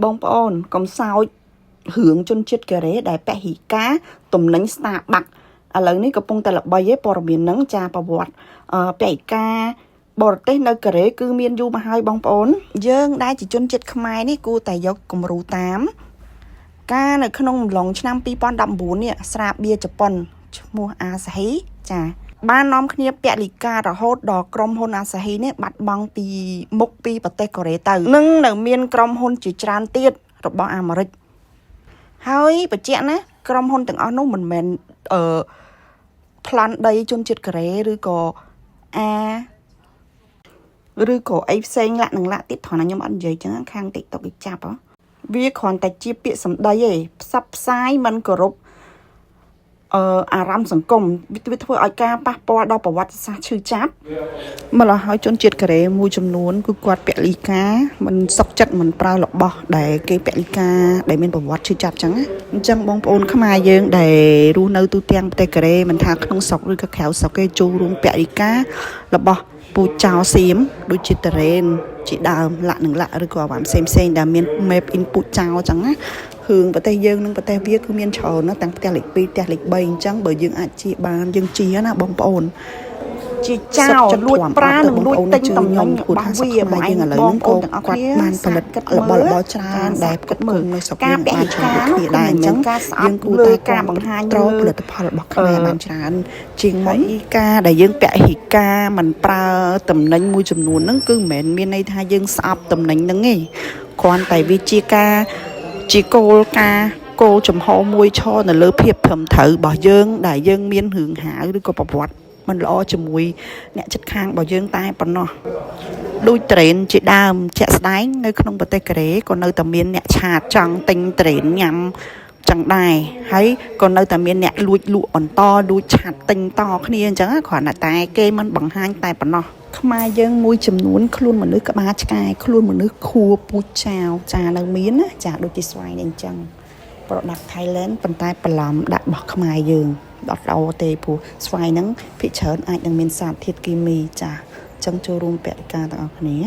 បងប្អូនកុំសោចរឿងជនជាតិកូរ៉េដែលពហិការទំនិញស្នាបាក់ឥឡូវនេះកំពុងតែល្បីឯព័ត៌មានហ្នឹងចាប្រវត្តិពហិការបរទេសនៅកូរ៉េគឺមានយូរមកហើយបងប្អូនយើងដែលជាជនជាតិខ្មែរនេះគួរតែយកគំរូតាមការនៅក្នុងអំឡុងឆ្នាំ2019នេះស្រាបៀរជប៉ុនឈ្មោះអាសាហ៊ីចាបាននាំគ្នាពលិការរហូតដល់ក្រុមហ៊ុនអាសាហ៊ីនេះបាត់បង់ពីមុខពីប្រទេសកូរ៉េទៅនឹងនៅមានក្រុមហ៊ុនជាច្រើនទៀតរបស់អាមេរិកហើយបញ្ជាក់ណាក្រុមហ៊ុនទាំងអស់នោះមិនមែនប្លន់ដីជនជាតិកូរ៉េឬក៏ឬក៏អីផ្សេងលាក់នឹងលាក់ទៀតថនខ្ញុំអត់និយាយចឹងខាង TikTok គេចាប់ហ៎វាគ្រាន់តែជាពាក្យសម្ដីឯងផ្សព្វផ្សាយមិនគោរពអារម្មណ៍សង្គមវាធ្វើឲ្យការប៉ះពាល់ដល់ប្រវត្តិសាស្ត្រឈឺចាប់ម្ល៉េះហើយជនជាតិកូរ៉េមួយចំនួនគឺគាត់ពលិការមិនសុខចិត្តមិនប្រើរបស់ដែលគេពលិការដែលមានប្រវត្តិឈឺចាប់ចឹងណាអញ្ចឹងបងប្អូនខ្មែរយើងដែលរស់នៅទូទាំងប្រទេសកូរ៉េមិនថាក្នុងស្រុកឬក៏ក្រៅស្រុកគេចូលរួមពលិការរបស់ពូចោសៀមដូចជាតរ៉េនជាដើមលាក់នឹងលាក់ឬក៏អាវ៉ាន់ផ្សេងដែលមាន map in ពូចោចឹងណារឿងប្រទេសយើងនិងប្រទេសវាគឺមានច្រើនណាស់ទាំងផ្ទះលេខ2ផ្ទះលេខ3អញ្ចឹងបើយើងអាចជាបានយើងជាណាបងប្អូនជាចោលលួចប្រានិងលួចទិញតំណែងរបស់វាបងឯងឥឡូវហ្នឹងក៏គាត់បានផលិតរបស់ច្រើនដែលគាត់មើលនៅស្រុកយើងបានច្រើនគ្នាដែរអញ្ចឹងយើងគួរតែការបង្ហាញត្រង់ផលិតផលរបស់ខ្មែរបានច្រើនជាងមកពីការដែលយើងពហិការមិនប្រើតំណែងមួយចំនួនហ្នឹងគឺមិនមែនមានន័យថាយើងស្អប់តំណែងហ្នឹងទេគ្រាន់តែវាជាការជាគោលចំហមួយឈរនៅលើភាពត្រឹមត្រូវរបស់យើងដែលយើងមានរឿងហាវឬក៏ប្រវត្តិមិនល្អជាមួយអ្នកជិតខាងរបស់យើងតែប៉ុណ្ណោះដូចត្រេនជាដើមជាក់ស្ដែងនៅក្នុងប្រទេសកូរ៉េក៏នៅតែមានអ្នកឆាតចង់ទិញត្រេនញ៉ាំចឹងដែរហើយក៏នៅតែមានអ្នកលួចលក់បន្តលួចឆាតទិញតគ្នាអញ្ចឹងគ្រាន់តែគេមិនបង្ហាញតែប៉ុណ្ណោះខ្មែរយើងមួយចំនួនខ្លួនមនុស្សក្បាលឆ្កែខ្លួនមនុស្សខួរពូជចៅចានៅមានណាចាដូចជាស្វាយនេះអញ្ចឹង product Thailand ប៉ុន្តែបន្លំដាក់របស់ខ្មែរយើងអត់ល្អទេព្រោះស្វាយហ្នឹងភាគច្រើនអាចនឹងមានសារធាតុគីមីចាអញ្ចឹងចូលរួមពលិការទាំងអស់គ្នា